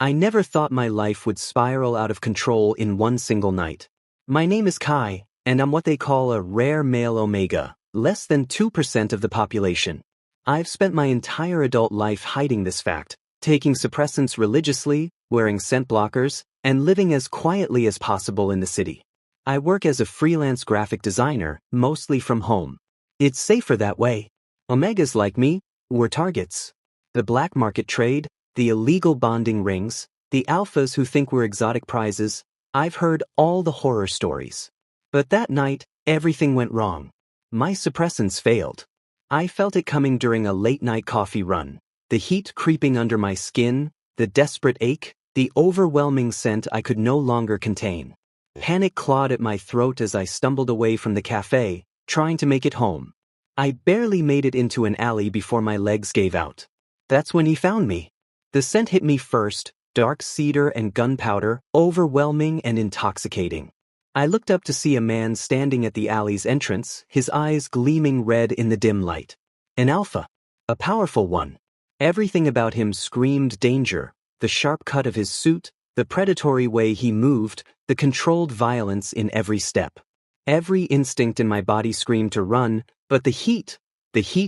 I never thought my life would spiral out of control in one single night. My name is Kai, and I'm what they call a rare male omega, less than 2% of the population. I've spent my entire adult life hiding this fact, taking suppressants religiously, wearing scent blockers, and living as quietly as possible in the city. I work as a freelance graphic designer, mostly from home. It's safer that way. Omegas like me were targets. The black market trade, the illegal bonding rings, the alphas who think we're exotic prizes. I've heard all the horror stories. But that night, everything went wrong. My suppressants failed. I felt it coming during a late-night coffee run. The heat creeping under my skin, the desperate ache, the overwhelming scent I could no longer contain. Panic clawed at my throat as I stumbled away from the cafe, trying to make it home. I barely made it into an alley before my legs gave out. That's when he found me. The scent hit me first, dark cedar and gunpowder, overwhelming and intoxicating. I looked up to see a man standing at the alley's entrance, his eyes gleaming red in the dim light. An alpha. A powerful one. Everything about him screamed danger, the sharp cut of his suit, the predatory way he moved, the controlled violence in every step. Every instinct in my body screamed to run, but the heat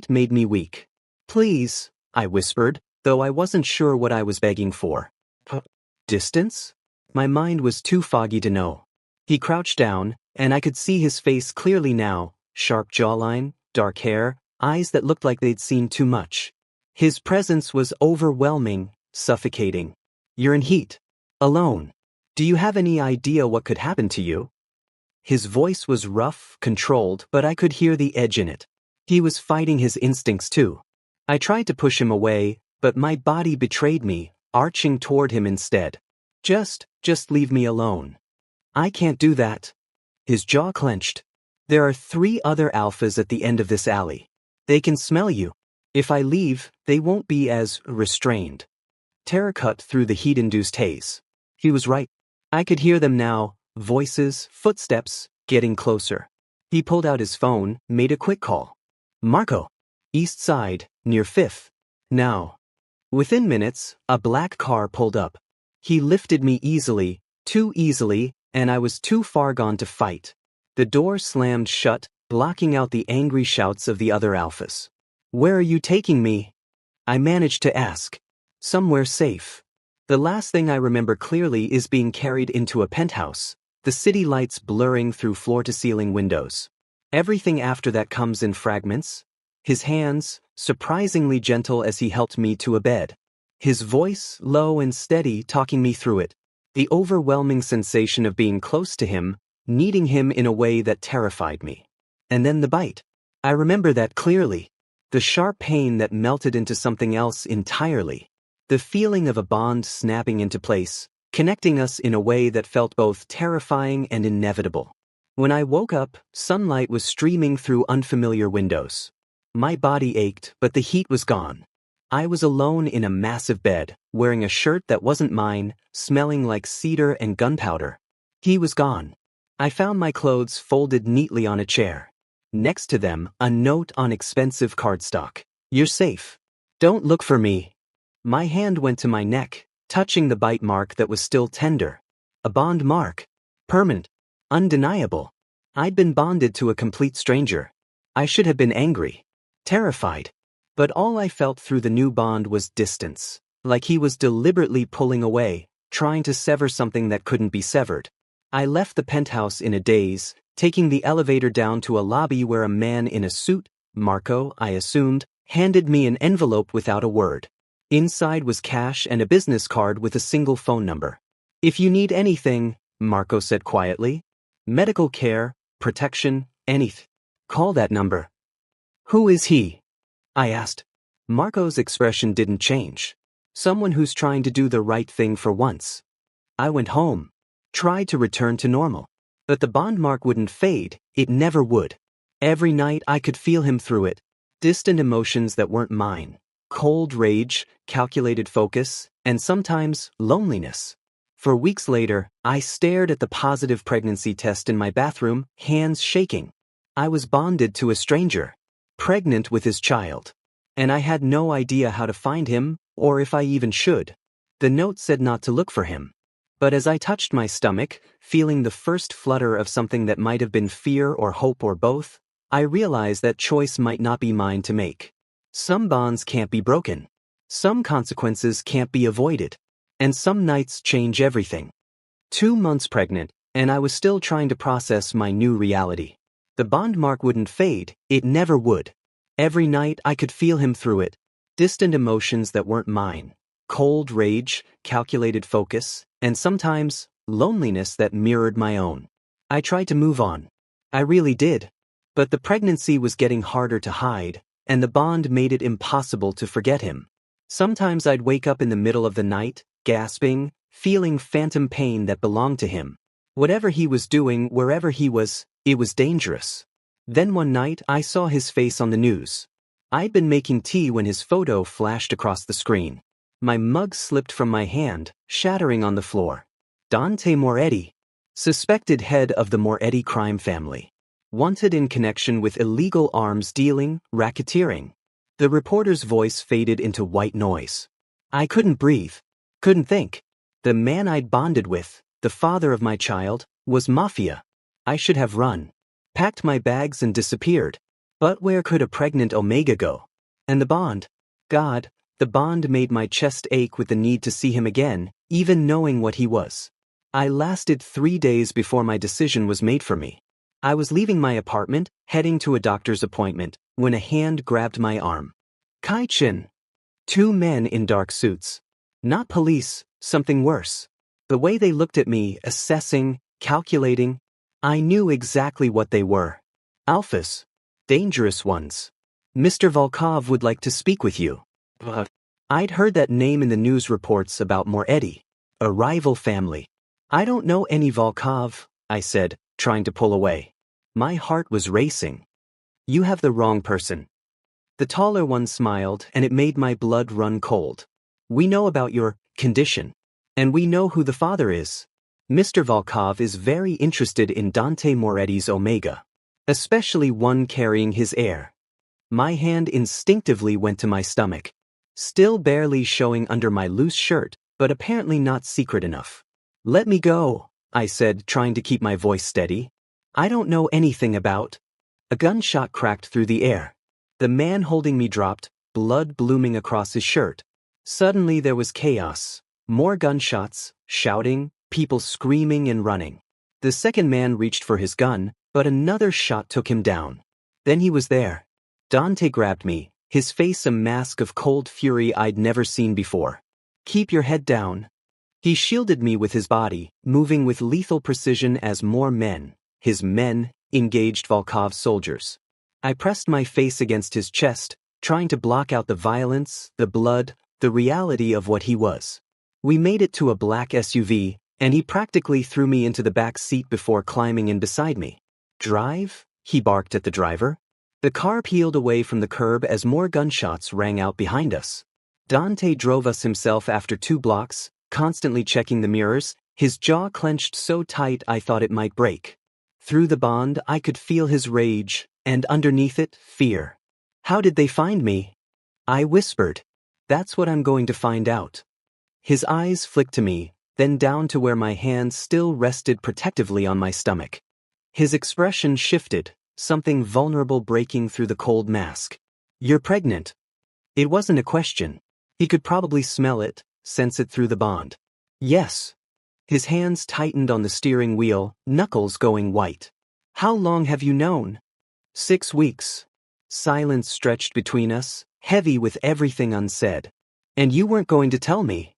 made me weak. Please, I whispered, though I wasn't sure what I was begging for. Distance? My mind was too foggy to know. He crouched down, and I could see his face clearly now, sharp jawline, dark hair, eyes that looked like they'd seen too much. His presence was overwhelming, suffocating. You're in heat. Alone. Do you have any idea what could happen to you? His voice was rough, controlled, but I could hear the edge in it. He was fighting his instincts too. I tried to push him away, but my body betrayed me, arching toward him instead. Just leave me alone. I can't do that. His jaw clenched. There are 3 other alphas at the end of this alley. They can smell you. If I leave, they won't be as restrained. Terror cut through the heat-induced haze. He was right. I could hear them now, voices, footsteps, getting closer. He pulled out his phone, made a quick call. Marco. East Side, near 5th. Now. Within minutes, a black car pulled up. He lifted me easily, too easily, and I was too far gone to fight. The door slammed shut, blocking out the angry shouts of the other alphas. Where are you taking me? I managed to ask. Somewhere safe. The last thing I remember clearly is being carried into a penthouse, the city lights blurring through floor-to-ceiling windows. Everything after that comes in fragments. His hands, surprisingly gentle as he helped me to a bed. His voice, low and steady, talking me through it. The overwhelming sensation of being close to him, needing him in a way that terrified me. And then the bite. I remember that clearly. The sharp pain that melted into something else entirely. The feeling of a bond snapping into place, connecting us in a way that felt both terrifying and inevitable. When I woke up, sunlight was streaming through unfamiliar windows. My body ached, but the heat was gone. I was alone in a massive bed, wearing a shirt that wasn't mine, smelling like cedar and gunpowder. He was gone. I found my clothes folded neatly on a chair. Next to them, a note on expensive cardstock. You're safe. Don't look for me. My hand went to my neck, touching the bite mark that was still tender. A bond mark. Permanent. Undeniable. I'd been bonded to a complete stranger. I should have been angry. Terrified. But all I felt through the new bond was distance, like he was deliberately pulling away, trying to sever something that couldn't be severed. I left the penthouse in a daze, taking the elevator down to a lobby where a man in a suit, Marco, I assumed, handed me an envelope without a word. Inside was cash and a business card with a single phone number. If you need anything, Marco said quietly, medical care, protection, anything, call that number. Who is he? I asked. Marco's expression didn't change. Someone who's trying to do the right thing for once. I went home, tried to return to normal. But the bond mark wouldn't fade, it never would. Every night I could feel him through it. Distant emotions that weren't mine. Cold rage, calculated focus, and sometimes loneliness. For weeks later, I stared at the positive pregnancy test in my bathroom, hands shaking. I was bonded to a stranger, pregnant with his child. And I had no idea how to find him, or if I even should. The note said not to look for him. But as I touched my stomach, feeling the first flutter of something that might have been fear or hope or both, I realized that choice might not be mine to make. Some bonds can't be broken. Some consequences can't be avoided. And some nights change everything. 2 months pregnant, and I was still trying to process my new reality. The bond mark wouldn't fade, it never would. Every night I could feel him through it. Distant emotions that weren't mine. Cold rage, calculated focus, and sometimes loneliness that mirrored my own. I tried to move on. I really did. But the pregnancy was getting harder to hide, and the bond made it impossible to forget him. Sometimes I'd wake up in the middle of the night, gasping, feeling phantom pain that belonged to him. Whatever he was doing, wherever he was, it was dangerous. Then one night I saw his face on the news. I'd been making tea when his photo flashed across the screen. My mug slipped from my hand, shattering on the floor. Dante Moretti, suspected head of the Moretti crime family. Wanted in connection with illegal arms dealing, racketeering. The reporter's voice faded into white noise. I couldn't breathe. Couldn't think. The man I'd bonded with, the father of my child, was MAFIA. I should have run. Packed my bags and disappeared. But where could a pregnant Omega go? And the bond? God, the bond made my chest ache with the need to see him again, even knowing what he was. I lasted 3 days before my decision was made for me. I was leaving my apartment, heading to a doctor's appointment, when a hand grabbed my arm. Kai-chin. 2 men in dark suits. Not police, something worse. The way they looked at me, assessing, calculating, I knew exactly what they were. Alphas. Dangerous ones. Mr. Volkov would like to speak with you. I'd heard that name in the news reports about Moretti, a rival family. I don't know any Volkov, I said, trying to pull away. My heart was racing. You have the wrong person. The taller one smiled, and it made my blood run cold. We know about your condition, and we know who the father is. Mr. Volkov is very interested in Dante Moretti's Omega, especially one carrying his heir. My hand instinctively went to my stomach, still barely showing under my loose shirt, but apparently not secret enough. Let me go, I said, trying to keep my voice steady. I don't know anything about. A gunshot cracked through the air. The man holding me dropped, blood blooming across his shirt. Suddenly there was chaos. More gunshots, shouting, people screaming and running. The second man reached for his gun, but another shot took him down. Then he was there. Dante grabbed me, his face a mask of cold fury I'd never seen before. Keep your head down. He shielded me with his body, moving with lethal precision as more men, his men, engaged Volkov's soldiers. I pressed my face against his chest, trying to block out the violence, the blood, the reality of what he was. We made it to a black SUV, and he practically threw me into the back seat before climbing in beside me. Drive? He barked at the driver. The car peeled away from the curb as more gunshots rang out behind us. Dante drove us himself after 2 blocks, constantly checking the mirrors, his jaw clenched so tight I thought it might break. Through the bond, I could feel his rage, and underneath it, fear. How did they find me? I whispered. That's what I'm going to find out. His eyes flicked to me, then down to where my hands still rested protectively on my stomach. His expression shifted, something vulnerable breaking through the cold mask. You're pregnant. It wasn't a question. He could probably smell it, sense it through the bond. Yes. His hands tightened on the steering wheel, knuckles going white. How long have you known? 6 weeks. Silence stretched between us, heavy with everything unsaid. And you weren't going to tell me.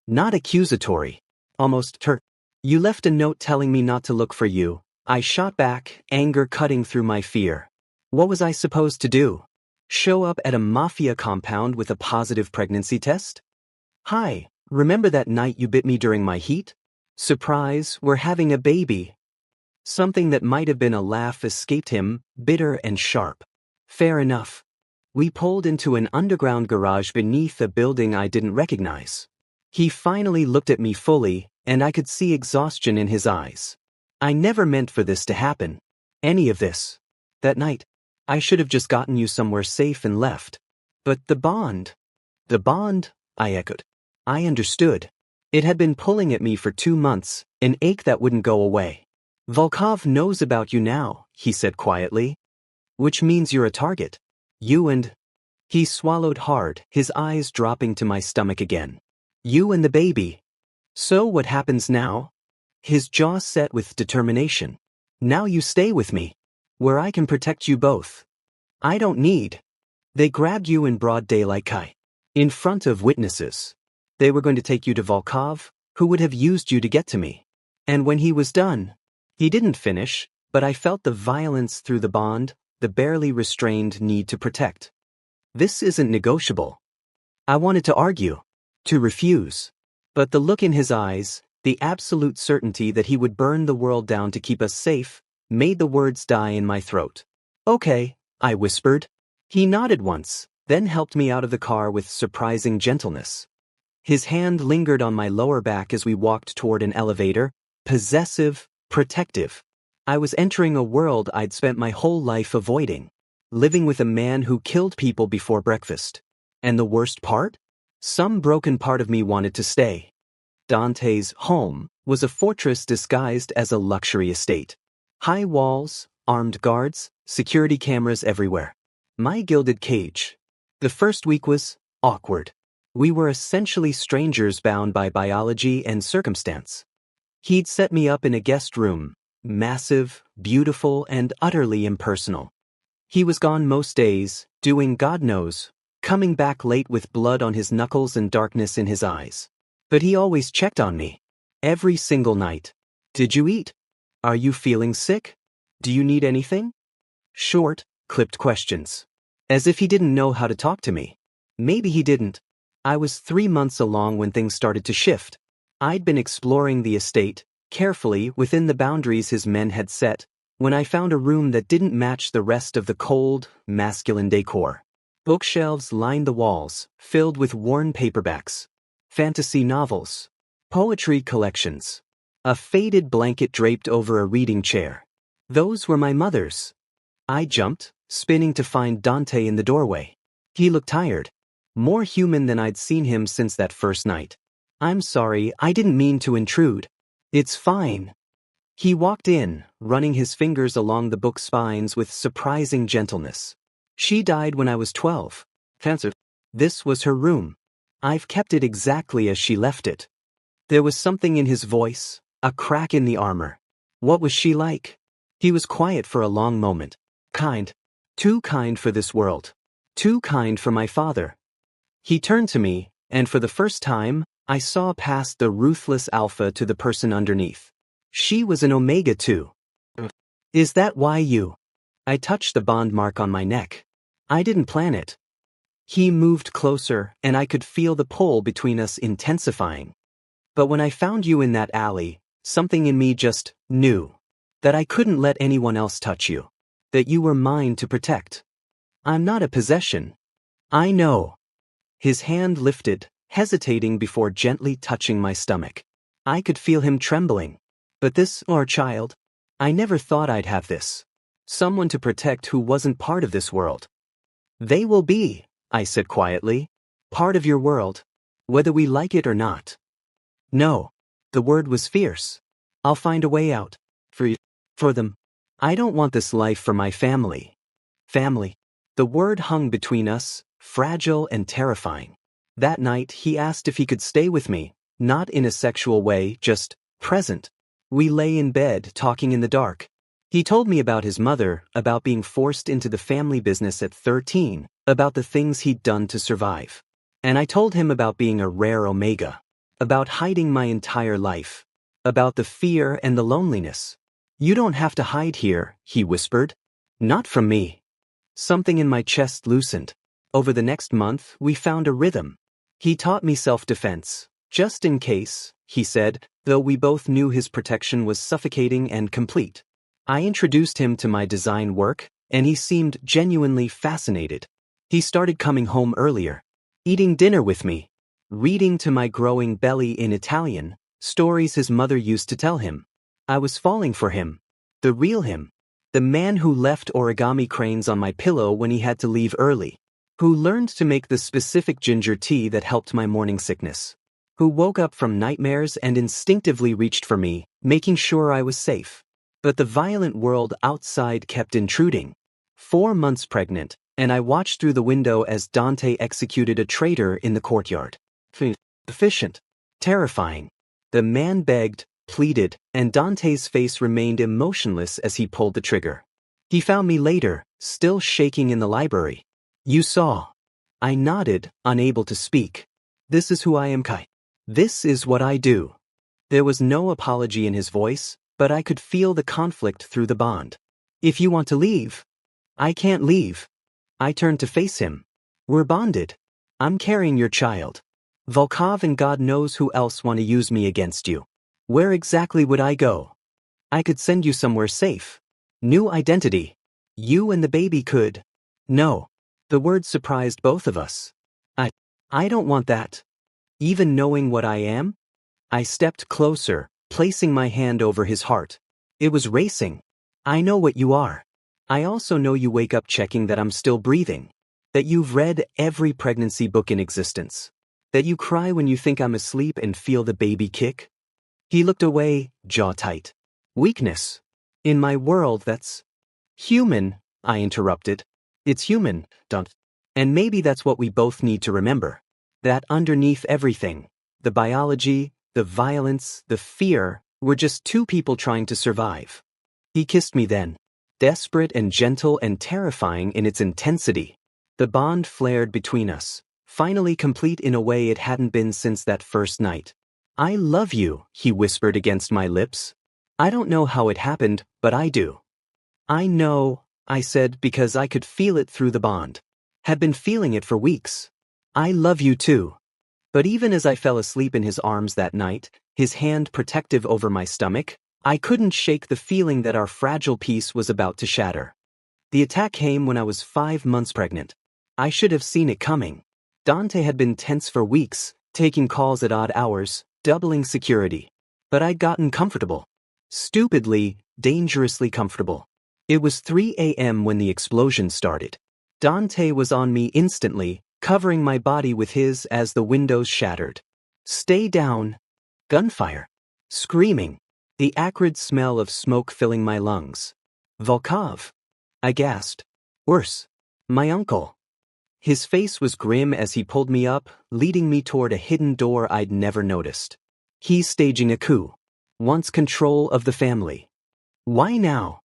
Not accusatory. Almost turt. You left a note telling me not to look for you. I shot back, anger cutting through my fear. What was I supposed to do? Show up at a mafia compound with a positive pregnancy test? Hi, remember that night you bit me during my heat? Surprise, we're having a baby. Something that might have been a laugh escaped him, bitter and sharp. Fair enough. We pulled into an underground garage beneath a building I didn't recognize. He finally looked at me fully, and I could see exhaustion in his eyes. I never meant for this to happen. Any of this. That night, I should have just gotten you somewhere safe and left. But the bond. The bond, I echoed. I understood. It had been pulling at me for 2 months, an ache that wouldn't go away. Volkov knows about you now, he said quietly. Which means you're a target. You and... He swallowed hard, his eyes dropping to my stomach again. You and the baby. So what happens now? His jaw set with determination. Now you stay with me, where I can protect you both. I don't need. They grabbed you in broad daylight, Kai. In front of witnesses. They were going to take you to Volkov, who would have used you to get to me. And when he was done, he didn't finish, but I felt the violence through the bond, the barely restrained need to protect. This isn't negotiable. I wanted to argue, to refuse. But the look in his eyes, the absolute certainty that he would burn the world down to keep us safe, made the words die in my throat. Okay, I whispered. He nodded once, then helped me out of the car with surprising gentleness. His hand lingered on my lower back as we walked toward an elevator, possessive, protective. I was entering a world I'd spent my whole life avoiding, living with a man who killed people before breakfast. And the worst part? Some broken part of me wanted to stay. Dante's home was a fortress disguised as a luxury estate. High walls, armed guards, security cameras everywhere. My gilded cage. The first week was awkward. We were essentially strangers bound by biology and circumstance. He'd set me up in a guest room, massive, beautiful, and utterly impersonal. He was gone most days, doing God knows, coming back late with blood on his knuckles and darkness in his eyes. But he always checked on me. Every single night. Did you eat? Are you feeling sick? Do you need anything? Short, clipped questions. As if he didn't know how to talk to me. Maybe he didn't. I was 3 months along when things started to shift. I'd been exploring the estate, carefully within the boundaries his men had set, when I found a room that didn't match the rest of the cold, masculine decor. Bookshelves lined the walls, filled with worn paperbacks, fantasy novels, poetry collections. A faded blanket draped over a reading chair. Those were my mother's. I jumped, spinning to find Dante in the doorway. He looked tired. More human than I'd seen him since that first night. I'm sorry, I didn't mean to intrude. It's fine. He walked in, running his fingers along the book spines with surprising gentleness. She died when I was 12. Fancy. This was her room. I've kept it exactly as she left it. There was something in his voice, a crack in the armor. What was she like? He was quiet for a long moment. Kind. Too kind for this world. Too kind for my father. He turned to me, and for the first time, I saw past the ruthless alpha to the person underneath. She was an omega too. Is that why you? I touched the bond mark on my neck. I didn't plan it. He moved closer, and I could feel the pull between us intensifying. But when I found you in that alley, something in me just knew that I couldn't let anyone else touch you. That you were mine to protect. I'm not a possession. I know. His hand lifted, hesitating before gently touching my stomach. I could feel him trembling. But this, our child, I never thought I'd have this. Someone to protect who wasn't part of this world. They will be, I said quietly, part of your world, whether we like it or not. No. The word was fierce. I'll find a way out. For them. I don't want this life for my family. Family. The word hung between us, fragile and terrifying. That night, he asked if he could stay with me, not in a sexual way, just present. We lay in bed, talking in the dark. He told me about his mother, about being forced into the family business at 13, about the things he'd done to survive. And I told him about being a rare omega, about hiding my entire life, about the fear and the loneliness. You don't have to hide here, he whispered. Not from me. Something in my chest loosened. Over the next month, we found a rhythm. He taught me self-defense. Just in case, he said, though we both knew his protection was suffocating and complete. I introduced him to my design work, and he seemed genuinely fascinated. He started coming home earlier, eating dinner with me, reading to my growing belly in Italian, stories his mother used to tell him. I was falling for him. The real him. The man who left origami cranes on my pillow when he had to leave early. Who learned to make the specific ginger tea that helped my morning sickness. who woke up from nightmares and instinctively reached for me, making sure I was safe. But the violent world outside kept intruding. 4 months pregnant, and I watched through the window as Dante executed a traitor in the courtyard. Efficient. Terrifying. The man begged, pleaded, and Dante's face remained emotionless as he pulled the trigger. He found me later, still shaking in the library. You saw. I nodded, unable to speak. This is who I am, Kai. This is what I do. There was no apology in his voice, but I could feel the conflict through the bond. If you want to leave. I can't leave. I turned to face him. We're bonded. I'm carrying your child. Volkov and God knows who else want to use me against you. Where exactly would I go? I could send you somewhere safe. New identity. You and the baby could. No. The word surprised both of us. I don't want that. Even knowing what I am? I stepped closer, placing my hand over his heart. It was racing. I know what you are. I also know you wake up checking that I'm still breathing. That you've read every pregnancy book in existence. That you cry when you think I'm asleep and feel the baby kick. He looked away, jaw tight. Weakness. In my world, that's human, I interrupted. It's human, don't. And maybe that's what we both need to remember. That underneath everything, the biology, the violence, the fear, we're just two people trying to survive. He kissed me then, desperate and gentle and terrifying in its intensity. The bond flared between us, finally complete in a way it hadn't been since that first night. I love you, he whispered against my lips. I don't know how it happened, but I do. I know, I said, because I could feel it through the bond. Had been feeling it for weeks. I love you too. But even as I fell asleep in his arms that night, his hand protective over my stomach, I couldn't shake the feeling that our fragile peace was about to shatter. The attack came when I was 5 months pregnant. I should have seen it coming. Dante had been tense for weeks, taking calls at odd hours, doubling security. But I'd gotten comfortable. Stupidly, dangerously comfortable. It was 3 a.m. when the explosion started. Dante was on me instantly, covering my body with his as the windows shattered. Stay down. Gunfire. Screaming. The acrid smell of smoke filling my lungs. Volkov. I gasped. Worse. My uncle. His face was grim as he pulled me up, leading me toward a hidden door I'd never noticed. He's staging a coup. Wants control of the family. Why now?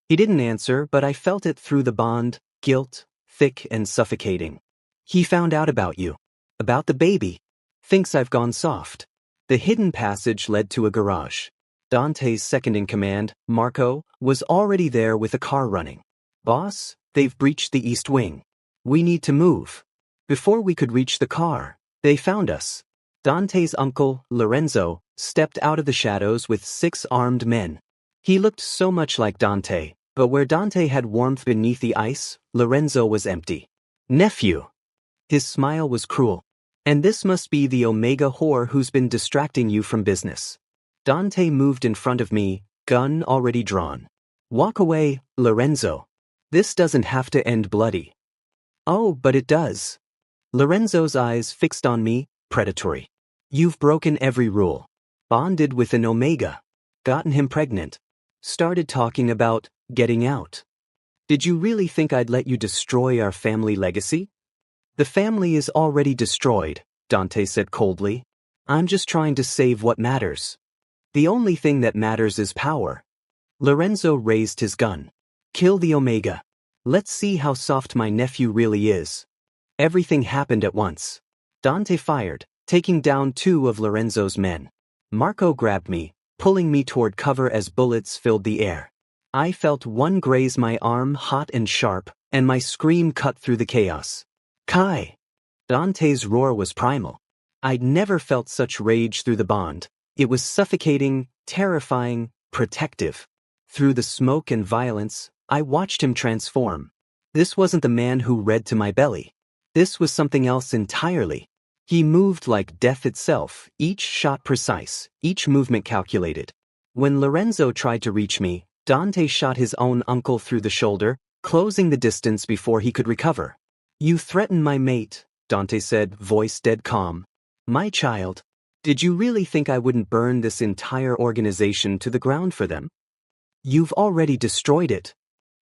He didn't answer, but I felt it through the bond, guilt, thick and suffocating. He found out about you. About the baby. Thinks I've gone soft. The hidden passage led to a garage. Dante's second-in-command, Marco, was already there with a car running. Boss, they've breached the east wing. We need to move. Before we could reach the car, they found us. Dante's uncle, Lorenzo, stepped out of the shadows with 6 armed men. He looked so much like Dante, but where Dante had warmth beneath the ice, Lorenzo was empty. Nephew. His smile was cruel. And this must be the Omega whore who's been distracting you from business. Dante moved in front of me, gun already drawn. Walk away, Lorenzo. This doesn't have to end bloody. Oh, but it does. Lorenzo's eyes fixed on me, predatory. You've broken every rule. Bonded with an Omega. Gotten him pregnant. Started talking about getting out. Did you really think I'd let you destroy our family legacy? The family is already destroyed, Dante said coldly. I'm just trying to save what matters. The only thing that matters is power. Lorenzo raised his gun. Kill the Omega. Let's see how soft my nephew really is. Everything happened at once. Dante fired, taking down 2 of Lorenzo's men. Marco grabbed me, pulling me toward cover as bullets filled the air. I felt one graze my arm hot and sharp, and my scream cut through the chaos. Kai! Dante's roar was primal. I'd never felt such rage through the bond. It was suffocating, terrifying, protective. Through the smoke and violence, I watched him transform. This wasn't the man who read to my belly. This was something else entirely. He moved like death itself, each shot precise, each movement calculated. When Lorenzo tried to reach me, Dante shot his own uncle through the shoulder, closing the distance before he could recover. You threaten my mate, Dante said, voice dead calm. My child. Did you really think I wouldn't burn this entire organization to the ground for them? You've already destroyed it.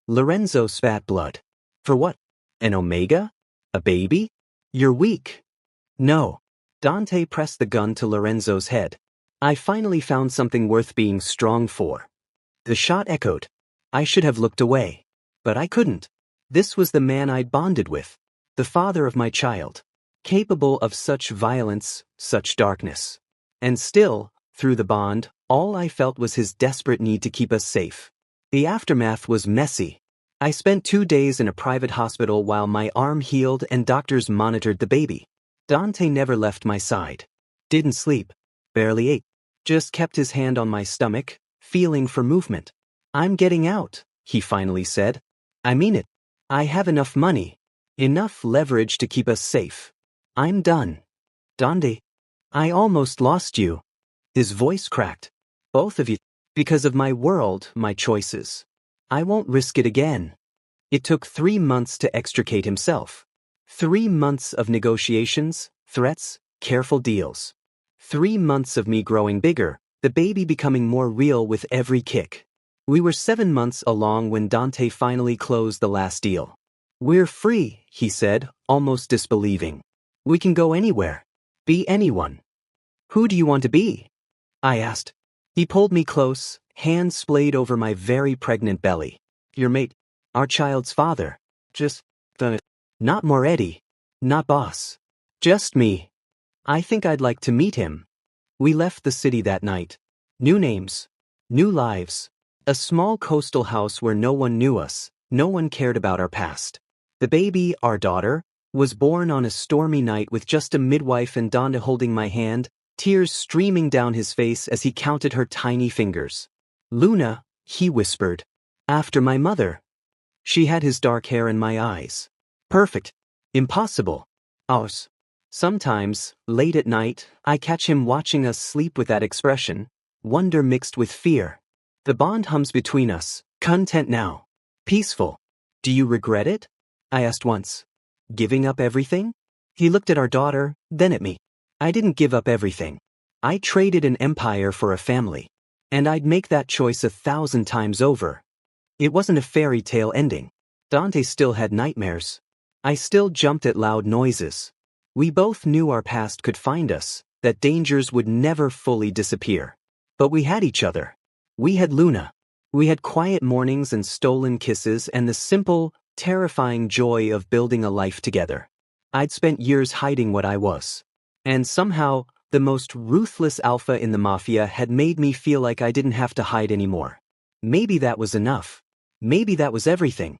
Lorenzo spat blood. For what? An Omega? A baby? You're weak. No. Dante pressed the gun to Lorenzo's head. I finally found something worth being strong for. The shot echoed. I should have looked away. But I couldn't. This was the man I'd bonded with. The father of my child. Capable of such violence, such darkness. And still, through the bond, all I felt was his desperate need to keep us safe. The aftermath was messy. I spent 2 days in a private hospital while my arm healed and doctors monitored the baby. Dante never left my side. Didn't sleep. Barely ate. Just kept his hand on my stomach, feeling for movement. I'm getting out, he finally said. I mean it. I have enough money. Enough leverage to keep us safe. I'm done. Dante, I almost lost you. His voice cracked. Both of you. Because of my world, my choices. I won't risk it again. It took 3 months to extricate himself. 3 months of negotiations, threats, careful deals. 3 months of me growing bigger, the baby becoming more real with every kick. We were 7 months along when Dante finally closed the last deal. We're free, he said, almost disbelieving. We can go anywhere. Be anyone. Who do you want to be? I asked. He pulled me close, hands splayed over my very pregnant belly. Your mate, our child's father. Just, not Moretti. Not boss. Just me. I think I'd like to meet him. We left the city that night. New names. New lives. A small coastal house where no one knew us, no one cared about our past. The baby, our daughter, was born on a stormy night with just a midwife and Donda holding my hand, tears streaming down his face as he counted her tiny fingers. Luna, he whispered. After my mother. She had his dark hair and my eyes. Perfect. Impossible. Ours. Sometimes, late at night, I catch him watching us sleep with that expression, wonder mixed with fear. The bond hums between us, content now. Peaceful. Do you regret it? I asked once. Giving up everything? He looked at our daughter, then at me. I didn't give up everything. I traded an empire for a family. And I'd make that choice 1,000 times over. It wasn't a fairy tale ending. Dante still had nightmares. I still jumped at loud noises. We both knew our past could find us, that dangers would never fully disappear. But we had each other. We had Luna. We had quiet mornings and stolen kisses and the simple, terrifying joy of building a life together. I'd spent years hiding what I was. And somehow, the most ruthless alpha in the Mafia had made me feel like I didn't have to hide anymore. Maybe that was enough. Maybe that was everything.